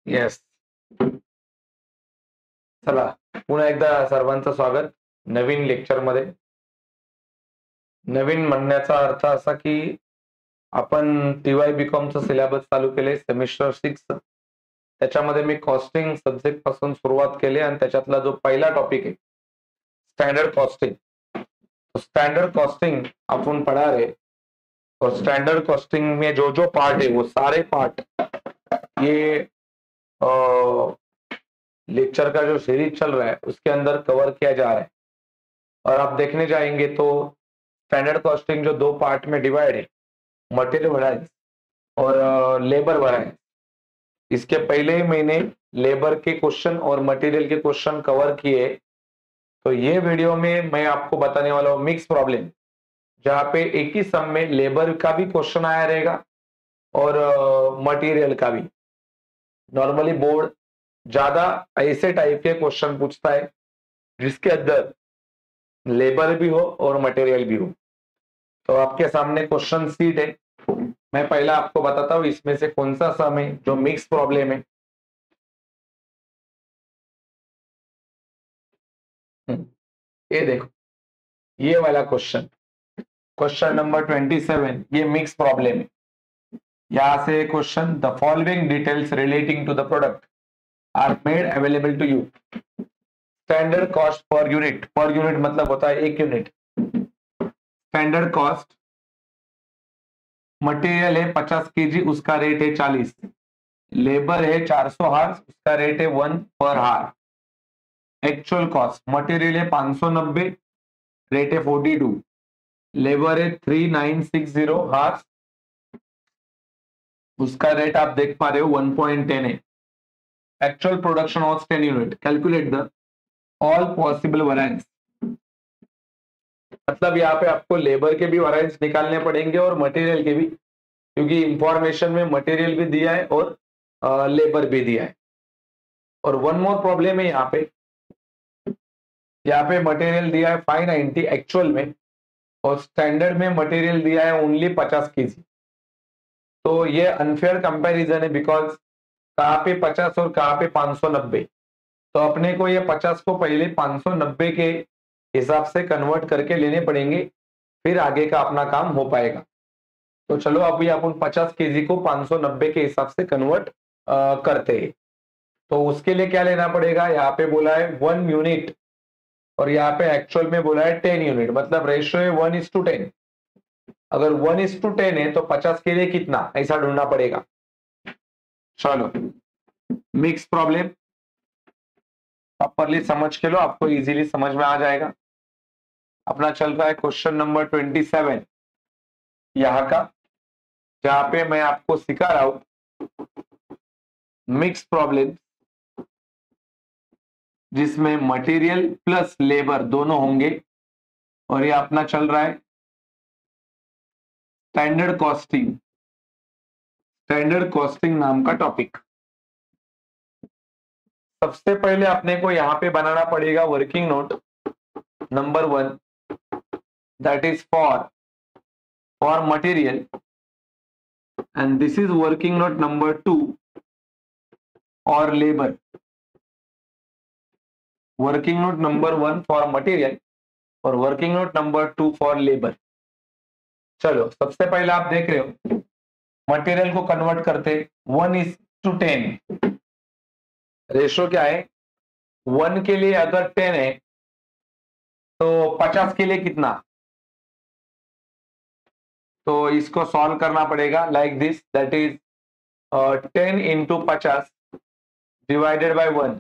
Yes. चला, पुन्हा एकदा सर्वांचं स्वागत नवीन लेक्चरमध्ये. नवीन म्हणण्याचा अर्थ असा की आपण टी.वाय बी.कॉमचं सिलेबस चालू केले सेमिस्टर 6. त्याच्यामध्ये मी कॉस्टिंग सब्जेक्ट पासून सुरुवात केली आणि त्याच्यातला जो पहिला टॉपिक आहे स्टैंडर्ड कॉस्टिंग. स्टैंडर्ड कॉस्टिंग अपन पढ़ा रहे और स्टैंडर्ड कॉस्टिंग में जो जो पार्ट है वो सारे पार्ट ये लेक्चर का जो सीरीज चल रहा है उसके अंदर कवर किया जा रहा है. और आप देखने जाएंगे तो स्टैंडर्ड कॉस्टिंग जो दो पार्ट में डिवाइड है, मटेरियल वैरायंस और लेबर वैरायंस. इसके पहले ही मैंने लेबर के क्वेश्चन और मटेरियल के क्वेश्चन कवर किए. तो ये वीडियो में मैं आपको बताने वाला हूँ मिक्स प्रॉब्लम, जहाँ पे एक ही सम में लेबर का भी क्वेश्चन आया रहेगा और मटेरियल का भी. नॉर्मली बोर्ड ज्यादा ऐसे टाइप के क्वेश्चन पूछता है जिसके अंदर लेबर भी हो और मटेरियल भी हो. तो आपके सामने क्वेश्चन सीट है. मैं पहला आपको बताता हूँ इसमें से कौन सा सम है जो मिक्स प्रॉब्लम है. ये देखो, ये वाला क्वेश्चन, क्वेश्चन नंबर 27, ये मिक्स प्रॉब्लम है. यहां से question, the following details relating to the product are made available to you. Standard cost per unit मतलब होता है एक यूनिट. स्टैंडर्ड कॉस्ट, मटेरियल है 50 केजी, उसका रेट है 40. लेबर है 400 हार्स, उसका रेट है 1 पर हार. एक्चुअल कॉस्ट, मटेरियल है 590, रेट है 42. लेबर है 3960 हार्स, उसका रेट आप देख पा रहे हो 1.10 है. Actual production of 10 unit. Calculate the all possible variance. मतलब यहाँ पे आपको लेबर के भी वैरिएंस निकालने पड़ेंगे और मटेरियल के भी, क्योंकि इंफॉर्मेशन में मटेरियल भी दिया है और लेबर भी दिया है. और वन मोर प्रॉब्लम है यहाँ पे मटेरियल दिया है 590 एक्चुअल में और स्टैंडर्ड में मटेरियल दिया है ओनली 50 केजी. तो ये अनफेयर कंपैरिजन है, बिकॉज कहाँ पे 50 और कहाँ पे 590. तो अपने को ये 50 को पहले 590 के हिसाब से कन्वर्ट करके लेने पड़ेंगे, फिर आगे का अपना काम हो पाएगा. तो चलो अभी अपन 50 केजी को 590 के हिसाब से कन्वर्ट करते हैं. तो उसके लिए क्या लेना पड़ेगा, यहाँ पे बोला है 1 यूनिट और यहाँ पे एक्चुअल में बोला है 10 यूनिट, मतलब रेशियो है 1:10. अगर 1:10 है तो 50 के लिए कितना, ऐसा ढूंढना पड़ेगा. चलो, मिक्स प्रॉब्लम प्रॉपरली समझ के लो, आपको इजीली समझ में आ जाएगा. अपना चल रहा है क्वेश्चन नंबर 27 यहाँ का, जहां पे मैं आपको सिखा रहा हूं मिक्स प्रॉब्लम, जिसमें मटेरियल प्लस लेबर दोनों होंगे. और ये अपना चल रहा है स्टैंडर्ड कॉस्टिंग नाम का टॉपिक. सबसे पहले अपने को यहाँ पे बनाना पड़ेगा working note number 1, that is for material, and this is working note number 2 और labour. Working note number 1 for material और working note number 2 for labour. चलो, सबसे पहले आप देख रहे हो मटेरियल को कन्वर्ट करते 1:10. रेशो क्या है, 1 के लिए अगर 10 है तो 50 के लिए कितना. तो इसको सॉल्व करना पड़ेगा like this, that is 10 into 50 divided by 1.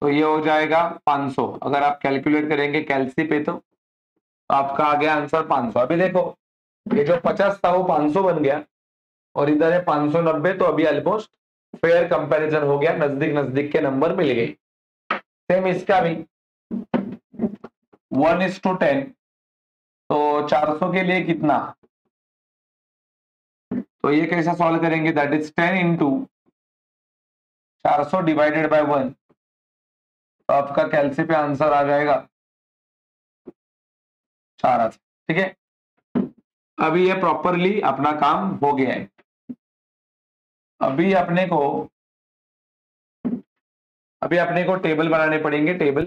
तो ये हो जाएगा 500. अगर आप कैलकुलेट करेंगे कैलसी पे तो आपका आ गया आंसर 500. अभी देखो, ये जो 50 था वो 500 बन गया और इधर है 590. तो अभी ऑलमोस्ट फेयर कंपैरिजन हो गया, नजदीक नजदीक के नंबर मिल गए. सेम इसका भी 1:10, तो 400 के लिए कितना. तो ये कैसा सॉल्व करेंगे, that is 10 into 400 divided by 1. तो आपका कैलसी पे आंसर आ जाएगा 4. ठीक है, अभी ये प्रॉपरली अपना काम हो गया है. अभी अपने को अभी अपने को टेबल बनाने पड़ेंगे। टेबल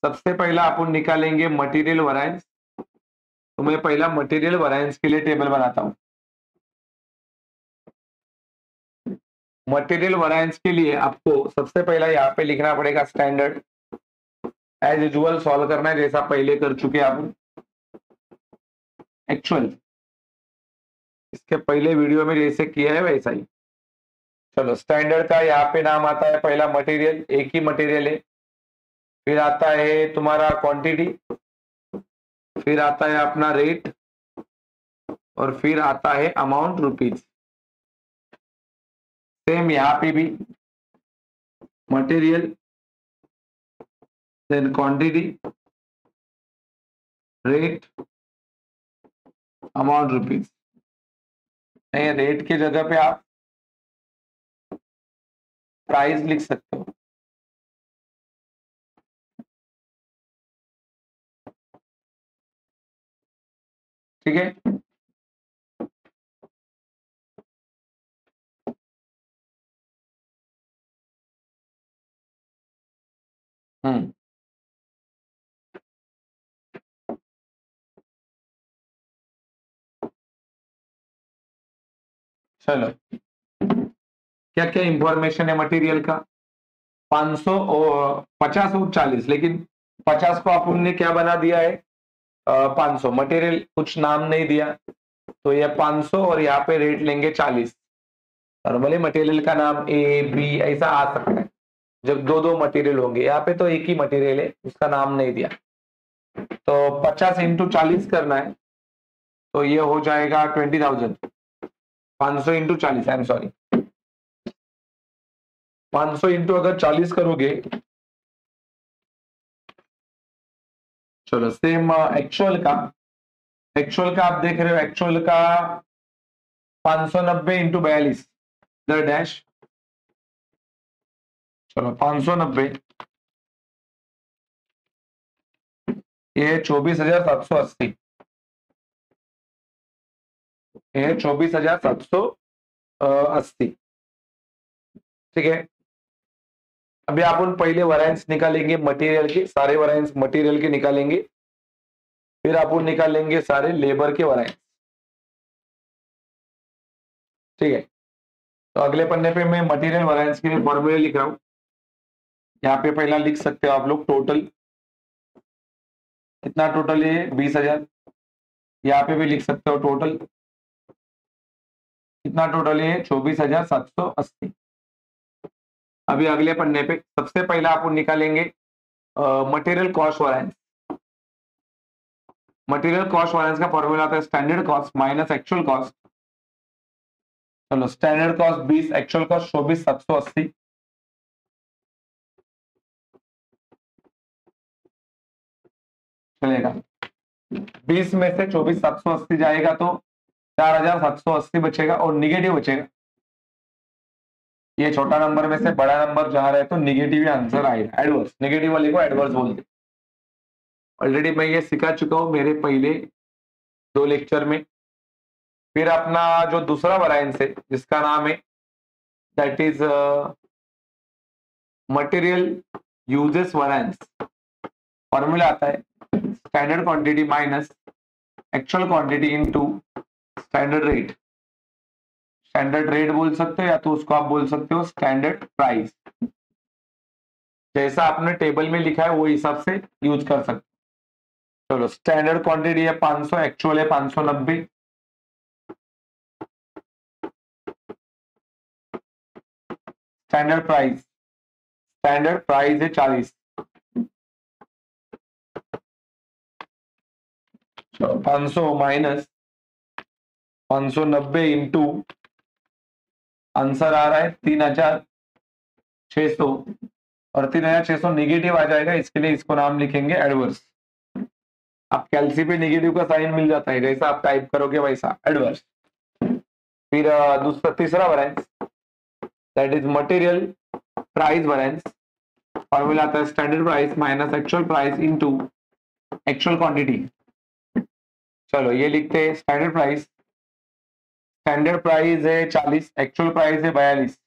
सबसे पहला अपन निकालेंगे मटेरियल वैरिएंस। तो मैं पहला मटेरियल वैरिएंस के लिए टेबल बनाता हूं। मटेरियल वैरिएंस के लिए आपको सबसे पहला यहाँ पे लिखना पड़ेगा स्टैंडर्ड। एज यूजुअल सॉल्व करना है जैसा पहले कर चुके आप। एक्चुअल इसके पहले वीडियो में जैसे किया है वैसा ही। चलो स्टैंडर्ड का यहाँ पे नाम आता है पहला मटेरियल, एक ही मटेरियल है। फिर आता है तुम्हारा क्वांटिटी, फिर आता है अपना रेट, और फिर आता है अमाउंट रुपीज। सेम यहाँ पे भी material, then quantity, rate, amount rupees. नहीं, रेट की जगह पे आप प्राइस लिख सकते हो। ठीक है, चलो क्या क्या इंफॉर्मेशन है मटेरियल का। 500 और 50 और 40, लेकिन 50 को अपन ने क्या बना दिया है 500। मटेरियल कुछ नाम नहीं दिया, तो ये 500 और यहाँ पे रेट लेंगे 40। नॉर्मली मटेरियल का नाम ए बी ऐसा आ सकता है जब दो दो मटेरियल होंगे। यहाँ पे तो एक ही मटेरियल है, उसका नाम नहीं दिया। तो 50 इंटू 40 करना है, तो ये हो जाएगा 20,000। 500 into 40, I am sorry, 500 into अगर 40 करोगे। चलो सेम एक्चुअल का आप देख रहे हो। एक्चुअल का 590 इंटू 42 डैश। चलो 590, ये 24,780, ये 24,780। ठीक है, अभी अपन पहले वैरिएंस निकालेंगे मटेरियल के, सारे वैरिएंस मटेरियल के निकालेंगे। फिर अपन निकालेंगे सारे लेबर के वैरिएंस। ठीक है, तो अगले पन्ने पे मैं मटेरियल वैरिएंस के लिए फॉर्मूले लिख रहा हूं। यहाँ पे पहला लिख सकते हो आप लोग टोटल। कितना टोटल है 20,000। यहाँ पे भी लिख सकते हो टोटल कितना टोटल है 24,780। अभी अगले पन्ने पे सबसे पहला अपन निकालेंगे material cost variance. Material cost variance का फॉर्मूला आता है standard cost minus actual cost. चलो स्टैंडर्ड कॉस्ट 20, एक्चुअल कॉस्ट 24,780। चलेगा, 20 में से 24,780 जाएगा तो 4,780 बचेगा, और निगेटिव बचेगा। ये छोटा नंबर में से बड़ा नंबर जा रहा है तो निगेटिव आंसर आएगा। एडवर्स, निगेटिव वाले को एडवर्स बोलते। ऑलरेडी मैं ये सिखा चुका हूं मेरे पहले 2 लेक्चर में। फिर अपना जो दूसरा वैरिएंस है जिसका नाम है that is material uses variance. Formula आता है standard quantity minus actual quantity into standard rate. Standard rate बोल सकते हो या तो उसको आप बोल सकते हो स्टैंडर्ड प्राइस। जैसा आपने टेबल में लिखा है वो हिसाब से यूज कर सकते हो। चलो स्टैंडर्ड क्वांटिटी है 500, एक्चुअल है 590। स्टैंडर्ड प्राइस है 40। 500 माइनस 590 इंटू आंसर आ रहा है 3,600, और 3,600 निगेटिव आ जाएगा, इसके लिए इसको नाम लिखेंगे एडवर्स। आप कैलसी पे निगेटिव का साइन मिल जाता है, जैसा आप टाइप करोगे वैसा एडवर्स। फिर दूसरा तीसरा variance that is material price variance. Formula आता है standard price minus actual price into actual quantity. चलो ये लिखते हैं स्टैंडर्ड प्राइस है 40, एक्चुअल प्राइस है 42।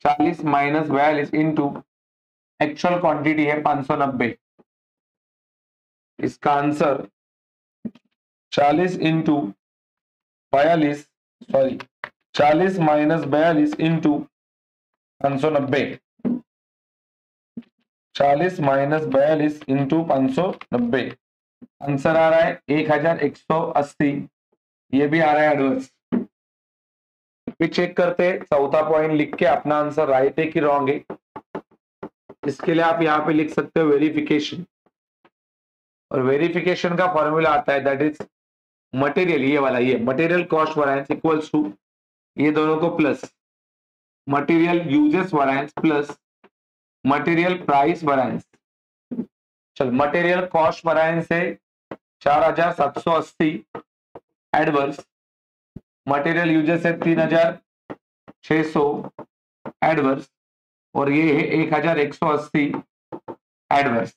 40 माइनस 42 इंटू एक्चुअल क्वांटिटी है 590। इसका answer 40 into 42, sorry 40 minus 42 into 590, 40 minus 42 into 590, answer आ रहा है 1180। ये भी आ रहा है एडवर्स। फिर चेक करते हैं, चौथा पॉइंट लिख के अपना आंसर राइट है कि रॉन्ग है। इसके लिए आप यहाँ पे लिख सकते हो वेरिफिकेशन, और वेरिफिकेशन का फॉर्मूला आता है दैट इज मटेरियल, ये वाला, ये material cost variance equals to ये दोनों को plus material uses variance plus material price variance. चल, मटेरियल कॉस्ट वैरिएंस है 4780 एडवर्स, मटेरियल यूजेस है 3600 एडवर्स, और ये है 1180 एडवर्स।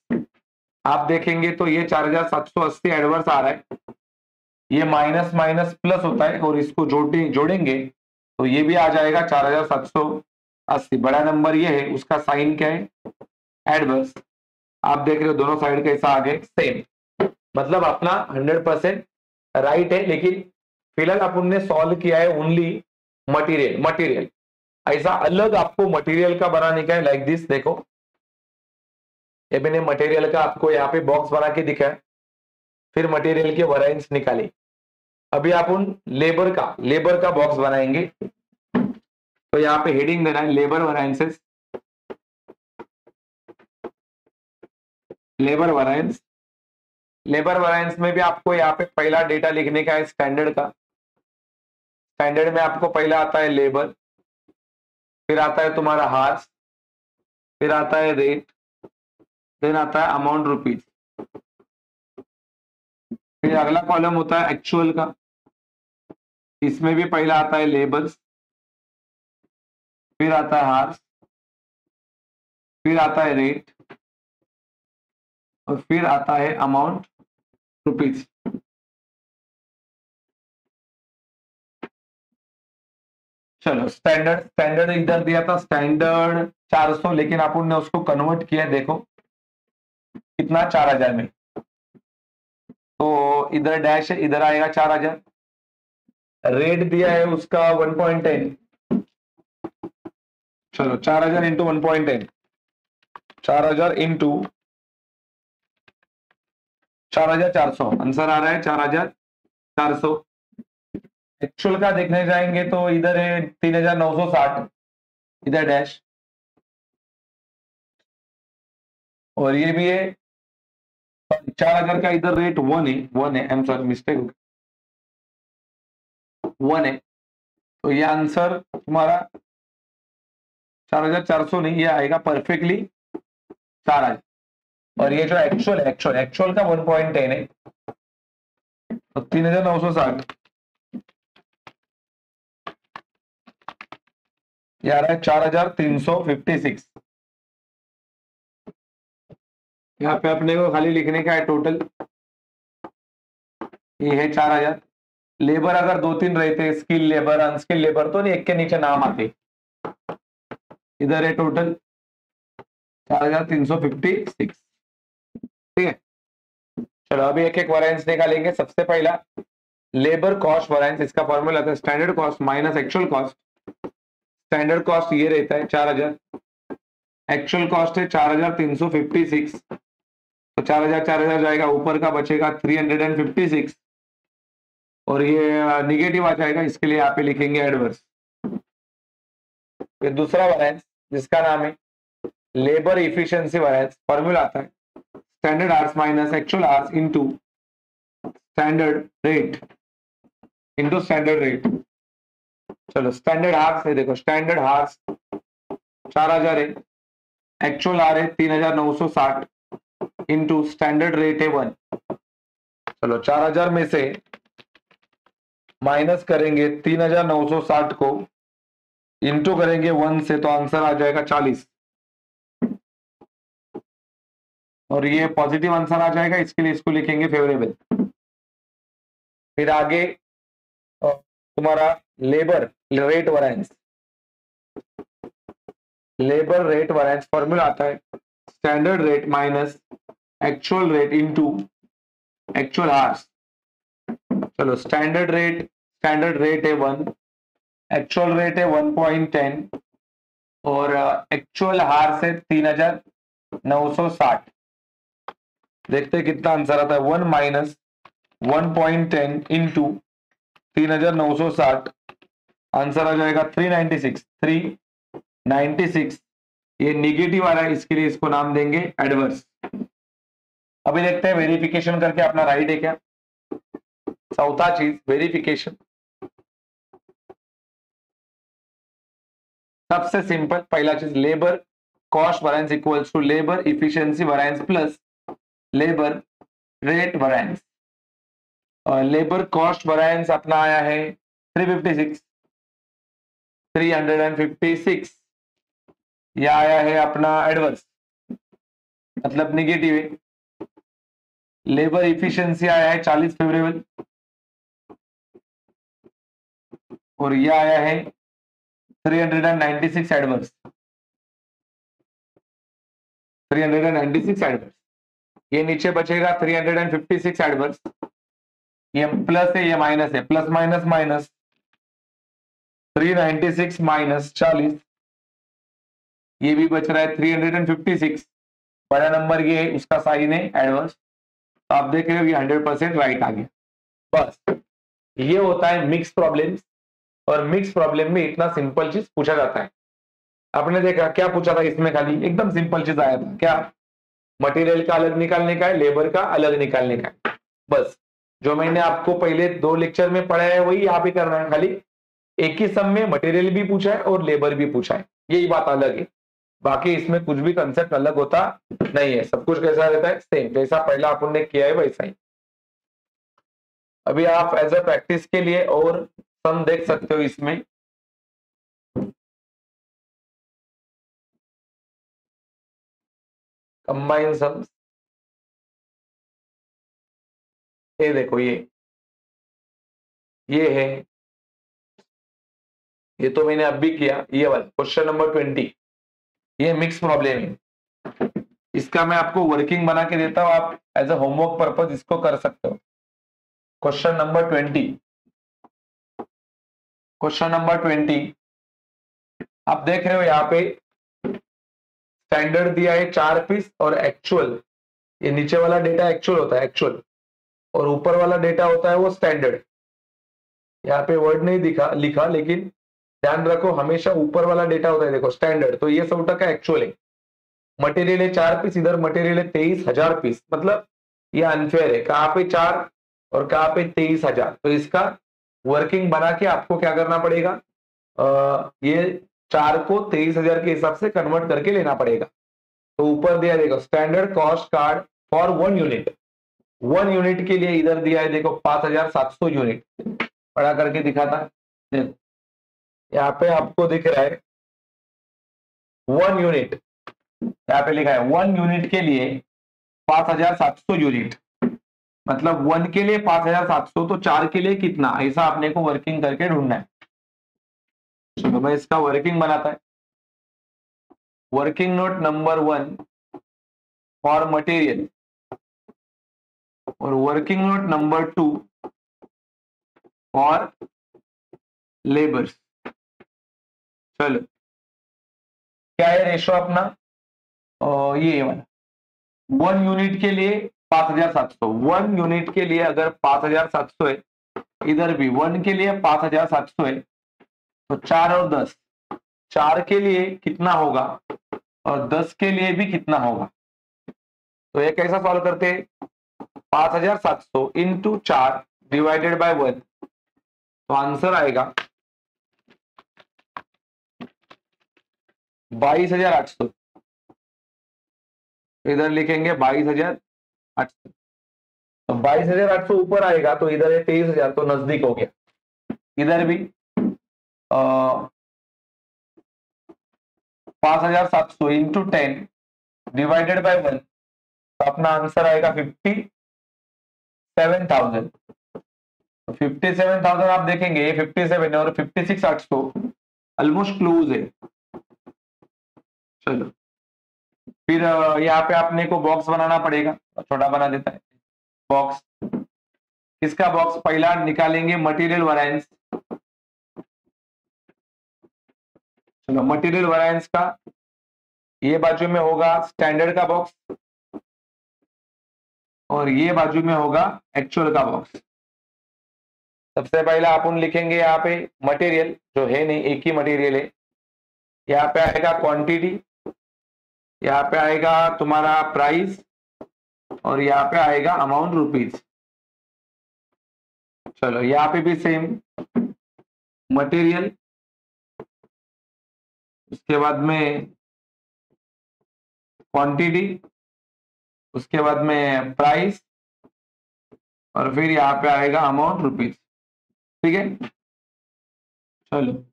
आप देखेंगे तो ये 4780 एडवर्स आ रहा है, ये माइनस माइनस प्लस होता है, और इसको जोड़ेंगे तो ये भी आ जाएगा 4780। बड़ा नंबर ये है, उसका साइन क्या है, एडवर्स। आप देख रहे हो दोनों साइड कैसा आ गए, सेम। मतलब अपना 100% राइट है, लेकिन फिलहाल अपन ने सॉल्व किया है ओनली मटेरियल। ऐसा अलग आपको मटेरियल का बनाने का है, लाइक दिस। देखो, ये मैंने मटेरियल का आपको यहाँ पे बॉक्स बना के दिखा है, फिर मटेरियल के वैरिएंस निकाले। अभी अपन लेबर का बॉक्स बनाएंगे, तो यहाँ पे हेडिंग देना है labour variances, labour variance. Labour variance में भी आपको यहाँ पे पहला डेटा लिखने का है स्टैंडर्ड का। स्टैंडर्ड में आपको पहला आता है लेबर, फिर आता है तुम्हारा हार्स, फिर आता है रेट, देन आता है अमाउंट रुपीज, फिर अगला कॉलम होता है एक्चुअल का। इसमें भी पहला आता है लेबर्स, फिर आता है हार्स, फिर आता है रेट, और फिर आता है अमाउंट रुपीज। चलो, स्टैंडर्ड इधर दिया था स्टैंडर्ड 400, लेकिन अपन ने उसको कन्वर्ट किया, देखो कितना, 4000 में। तो इधर डैश है, इधर आएगा 4000। रेट दिया है उसका 1.10। चलो, 4000 इंटू 1.10, 4000 इंटू 4400, आंसर आ रहा है 4400। एक्चुअल का देखने जाएंगे तो इधर है 3960, इधर डैश, और ये भी है 4000 का, इधर रेट 1 है, आई एम सॉरी, मिस्टेक हो गई, 1 है। तो ये आंसर तुम्हारा 4400 नहीं, ये आएगा परफेक्टली 4000। और ये जो एक्चुअल का 1.10 है, तो 3960, ये आ रहा है 4356। यहाँ पे अपने को खाली लिखने का है टोटल, ये है 4000। लेबर अगर 2-3 रहते, स्किल लेबर अनस्किल लेबर, तो नहीं एक के नीचे नाम आते। इधर है टोटल 4356, ठीक है। चलो, अभी एक एक वैरिएंस निकालेंगे। सबसे पहला लेबर कॉस्ट वैरिएंस, इसका फॉर्मूला था standard cost minus actual cost. Standard cost ये रहता है 4000, एक्चुअल कॉस्ट है 4356, तो 4000 जाएगा, ऊपर का बचेगा 356, और ये निगेटिव आ जाएगा, इसके लिए यहाँ पे लिखेंगे एडवर्स। फिर दूसरा वैरिएंस जिसका नाम है लेबर इफिशिएंसी वैरिएंस, फॉर्मूला आता है standard hours minus actual hours into standard rate, into standard rate. चलो, स्टैंडर्ड हार्स है, देखो स्टैंडर्ड हार्स 4000 है, एक्चुअल आर है 3960 इनटू स्टैंडर्ड रेट है 1। चलो, 4000 में से माइनस करेंगे 3960 को, इनटू करेंगे 1 से, तो आंसर आ जाएगा 40, और ये पॉजिटिव आंसर आ जाएगा, इसके लिए इसको लिखेंगे फेवरेबल। फिर आगे तुम्हारा labour rate variance, labour rate variance formula आता है standard rate minus actual rate into actual hours. चलो स्टैंडर्ड रेट है 1, एक्चुअल रेट है 1.10 और एक्चुअल हार्स है 3960। देखते हैं कितना आंसर आता है। 1 माइनस 1.10 इंटू 3960, आंसर आ जाएगा 396। ये निगेटिव आ रहा है, इसके लिए इसको नाम देंगे एडवर्स। अभी देखते हैं वेरिफिकेशन करके अपना राइट है क्या। चौथा चीज वेरिफिकेशन, सबसे सिंपल पहला चीज labour cost variance equals to labour efficiency variance plus labour rate variance. Labour cost variance अपना आया है 356। यह आया है अपना एडवर्स मतलब निगेटिव है। लेबर इफिशिएंसी आया है 40 फेवरेबल और यह आया है 396 एडवर्स। 396 एडवर्स, ये नीचे बचेगा 356 एडवर्स। ये प्लस है ये माइनस है, प्लस माइनस माइनस 396 माइनस 40, ये भी बच रहा है 356। बड़ा नंबर ये है, उसका साइन है एडवर्स। तो आप देख रहे हो ये 100% राइट आ गया। बस ये होता है मिक्स प्रॉब्लम्स, और मिक्स प्रॉब्लम में इतना सिंपल चीज पूछा जाता है। आपने देखा क्या पूछा था इसमें, खाली एकदम सिंपल चीज आया था क्या, मटेरियल का अलग निकालने का है, लेबर का अलग निकालने का है। बस जो मैंने आपको पहले 2 लेक्चर में पढ़ाया है वही यहाँ पे करना है। खाली एक ही सम में मटेरियल भी पूछा है और लेबर भी पूछा है, यही बात अलग है। बाकी इसमें कुछ भी कंसेप्ट अलग होता नहीं है, सब कुछ कैसा रहता है सेम, जैसा पहला अपन ने किया है वैसा ही। अभी आप एज अ प्रैक्टिस के लिए और सम देख सकते हो इसमें। कंबाइन सम्स, ये देखो ये है, ये तो मैंने अब भी किया। ये वाला क्वेश्चन नंबर 20, ये मिक्स प्रॉब्लम है। इसका मैं आपको वर्किंग बना के देता हूं, आप एज अ होमवर्क पर्पज इसको कर सकते हो। क्वेश्चन नंबर 20, क्वेश्चन नंबर 20 आप देख रहे हो यहाँ पे स्टैंडर्ड दिया है 4 पीस और एक्चुअल, ये नीचे वाला डेटा एक्चुअल होता है एक्चुअल, और ऊपर वाला डेटा होता है वो स्टैंडर्ड। यहाँ पे वर्ड नहीं दिखा लिखा, लेकिन ध्यान रखो हमेशा ऊपर वाला डेटा होता है देखो स्टैंडर्ड, तो ये 100% एक्चुअल है। मटेरियल है 4 पीस, इधर मटेरियल है 23,000 पीस, मतलब ये अनफेयर है, कहाँ पे 4 और कहाँ पे 23,000। तो इसका वर्किंग बना के आपको क्या करना पड़ेगा, ये 4 को 23,000 के हिसाब से कन्वर्ट करके लेना पड़ेगा। तो ऊपर दिया देखो standard cost card for 1 unit, 1 unit के लिए इधर दिया है देखो 5,700 यूनिट। पढ़ा करके दिखाता, देखो यहाँ पे आपको दिख रहा है 1 यूनिट, यहाँ पे लिखा है 1 यूनिट के लिए 5,700 यूनिट, मतलब 1 के लिए 5,700, तो 4 के लिए कितना, ऐसा आपने को वर्किंग करके ढूंढना है। चलो मैं इसका वर्किंग बनाता है। Working note number 1 for material और working note number 2 for labours. चलो क्या है रेशो अपना, ये वाला 1 यूनिट के लिए 5,700, 1 यूनिट के लिए अगर 5,700 है, इधर भी 1 के लिए 5,700 है, तो 4 और 10, 4 के लिए कितना होगा और 10 के लिए भी कितना होगा। तो ये कैसा सॉल्व करते हैं, 5,700 इंटू 4 डिवाइडेड बाय 1, तो आंसर आएगा 22,800। इधर लिखेंगे 22,800, तो 22,800 ऊपर आएगा, तो इधर है 23,000, तो नजदीक हो गया। इधर भी 5,700 इंटू 10 डिवाइडेड बाय 1, तो अपना आंसर आएगा 57,000। तो 57,000 आप देखेंगे ये 57 है और 56,800 ऑलमोस्ट क्लोज है। चलो फिर यहाँ पे आपने को बॉक्स बनाना पड़ेगा, छोटा बना देता है बॉक्स। किसका बॉक्स? पहला निकालेंगे मटेरियल वैरिएंस। चलो मटेरियल वैरिएंस का ये बाजू में होगा स्टैंडर्ड का बॉक्स और ये बाजू में होगा एक्चुअल का बॉक्स। सबसे पहला अपन लिखेंगे यहाँ पे मटेरियल, जो है नहीं एक ही मटेरियल है। यहाँ पे आएगा क्वांटिटी, यहाँ पे आएगा तुम्हारा प्राइस और यहाँ पे आएगा अमाउंट रुपीज। चलो यहाँ पे भी सेम मटेरियल, उसके बाद में क्वांटिटी, उसके बाद में प्राइस और फिर यहाँ पे आएगा अमाउंट रुपीज। ठीक है, चलो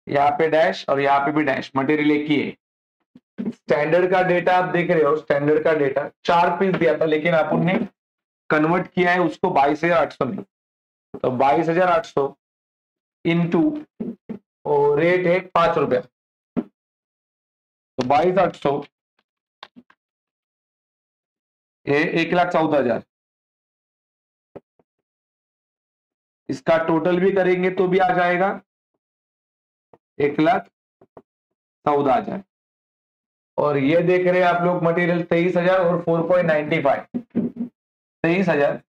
यहाँ पे डैश और यहाँ पे भी डैश, मटेरियल एक ही है। स्टैंडर्ड का डेटा आप देख रहे हो, स्टैंडर्ड का डेटा 4 पीस दिया था, लेकिन अपन ने कन्वर्ट किया है उसको 22,800 में। तो 22,800 इंटू रेट है 5 रुपया, तो 22,800 ये 1,14,000। इसका टोटल भी करेंगे तो भी आ जाएगा 1,14,000। और ये देख रहे हैं आप लोग मटेरियल 23,000 और 4.95, 23,000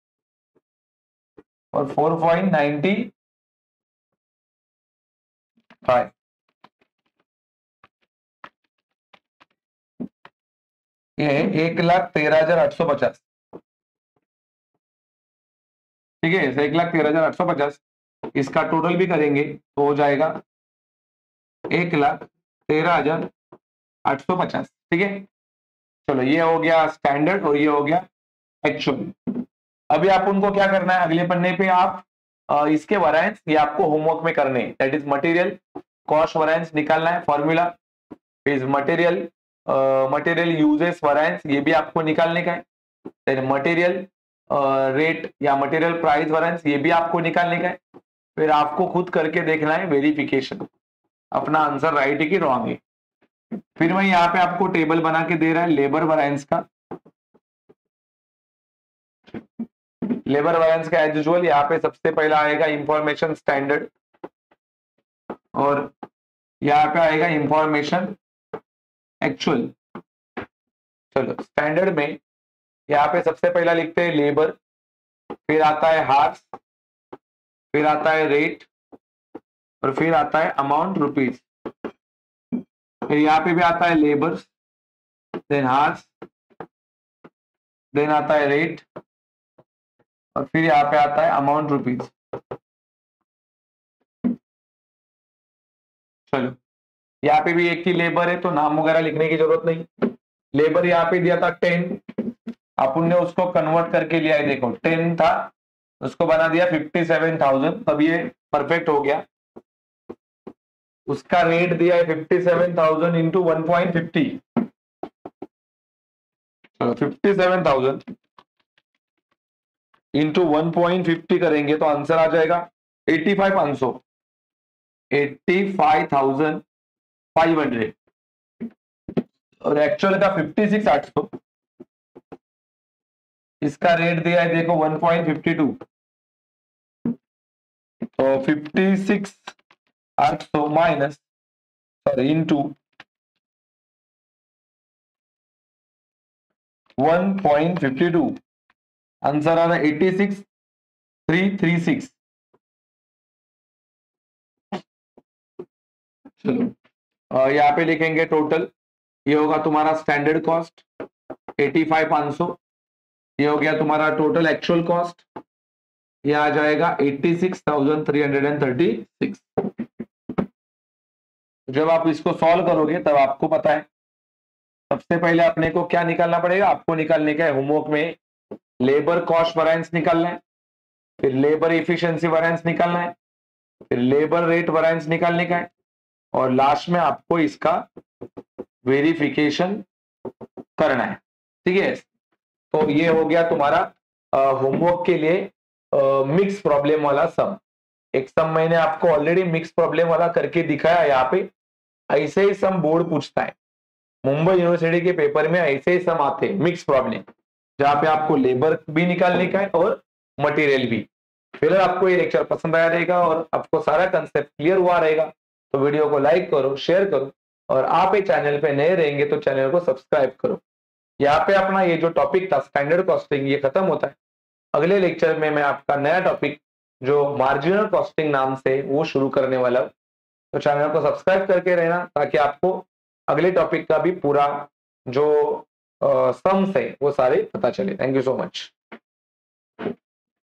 और 4.95, ये 1,13,850। ठीक है, 1,13,850। इसका टोटल भी करेंगे तो हो जाएगा 1,13,850। ठीक है, चलो ये हो गया स्टैंडर्ड और ये हो गया एक्चुअल। अभी आप उनको क्या करना है, अगले पन्ने पे आप इसके वैरिएंस ये आपको होमवर्क में करने, that is material cost variance निकालना है, formula is material material uses variance, ये भी आपको निकालने का है। देन मटेरियल रेट या मटेरियल प्राइस वैरिएंस, ये भी आपको निकालने का है। फिर आपको खुद करके देखना है वेरिफिकेशन, अपना आंसर राइट है कि रॉन्ग है। फिर मैं यहाँ पे आपको टेबल बना के दे रहा है लेबर वैरिएंस का। लेबर वैरिएंस का एज यूजुअल यहाँ पे सबसे पहला आएगा इंफॉर्मेशन स्टैंडर्ड और यहाँ पे आएगा इंफॉर्मेशन एक्चुअल। चलो स्टैंडर्ड में यहाँ पे सबसे पहला लिखते हैं लेबर, फिर आता है हार्स, फिर आता है रेट और फिर आता है अमाउंट रुपीज। फिर यहाँ पे भी आता है लेबर, देन हार्स, देन आता है रेट और फिर यहाँ पे आता है अमाउंट रुपीज। चलो यहाँ पे भी एक ही लेबर है तो नाम वगैरह लिखने की जरूरत नहीं। लेबर यहाँ पे दिया था 10, अपन ने उसको कन्वर्ट करके लिया है, देखो 10 था उसको बना दिया 57,000, तब ये परफेक्ट हो गया। उसका रेट दिया है 57,000 इंटू 1.50, चलो 57,000 इंटू 1.50 करेंगे तो आंसर आ जाएगा 85,500, 85,500 और एक्चुअल का 56,800। इसका रेट दिया है देखो 1.52, तो 56,800 माइनस सॉरी इंटू 1.52, आंसर आ रहा है 86,336। चलो यहाँ पे लिखेंगे टोटल, ये होगा तुम्हारा स्टैंडर्ड कॉस्ट 85,500, ये हो गया तुम्हारा टोटल एक्चुअल कॉस्ट, ये आ जाएगा 86,336। जब आप इसको सॉल्व करोगे तब आपको पता है सबसे पहले अपने को क्या निकालना पड़ेगा, आपको निकालने का है होमवर्क में लेबर कॉस्ट वैरिएंस निकालना है, फिर लेबर एफिशिएंसी वैरिएंस निकालना है, फिर लेबर रेट वैरिएंस निकालने का है और लास्ट में आपको इसका वेरिफिकेशन करना है। ठीक है, तो ये हो गया तुम्हारा होमवर्क के लिए मिक्स प्रॉब्लम वाला सम। एक सम मैंने आपको ऑलरेडी मिक्स प्रॉब्लम वाला करके दिखाया, यहाँ पे ऐसे ही सम बोर्ड पूछता है। मुंबई यूनिवर्सिटी के पेपर में ऐसे ही सम आते हैं, मिक्स प्रॉब्लम, जहाँ पे आपको लेबर भी निकालने का है और मटेरियल भी। फिर आपको ये लेक्चर पसंद आया रहेगा और आपको सारा कंसेप्ट क्लियर हुआ रहेगा, तो वीडियो को लाइक करो, शेयर करो, और आप ये चैनल पे नए रहेंगे तो चैनल को सब्सक्राइब करो। यहाँ पे अपना ये जो टॉपिक था स्टैंडर्ड कॉस्टिंग, ये खत्म होता है। अगले लेक्चर में मैं आपका नया टॉपिक जो मार्जिनल कॉस्टिंग नाम से वो शुरू करने वाला हूं। तो चैनल को सब्सक्राइब करके रहना, ताकि आपको अगले टॉपिक का भी पूरा जो सम्स है वो सारे पता चले। Thank you so much.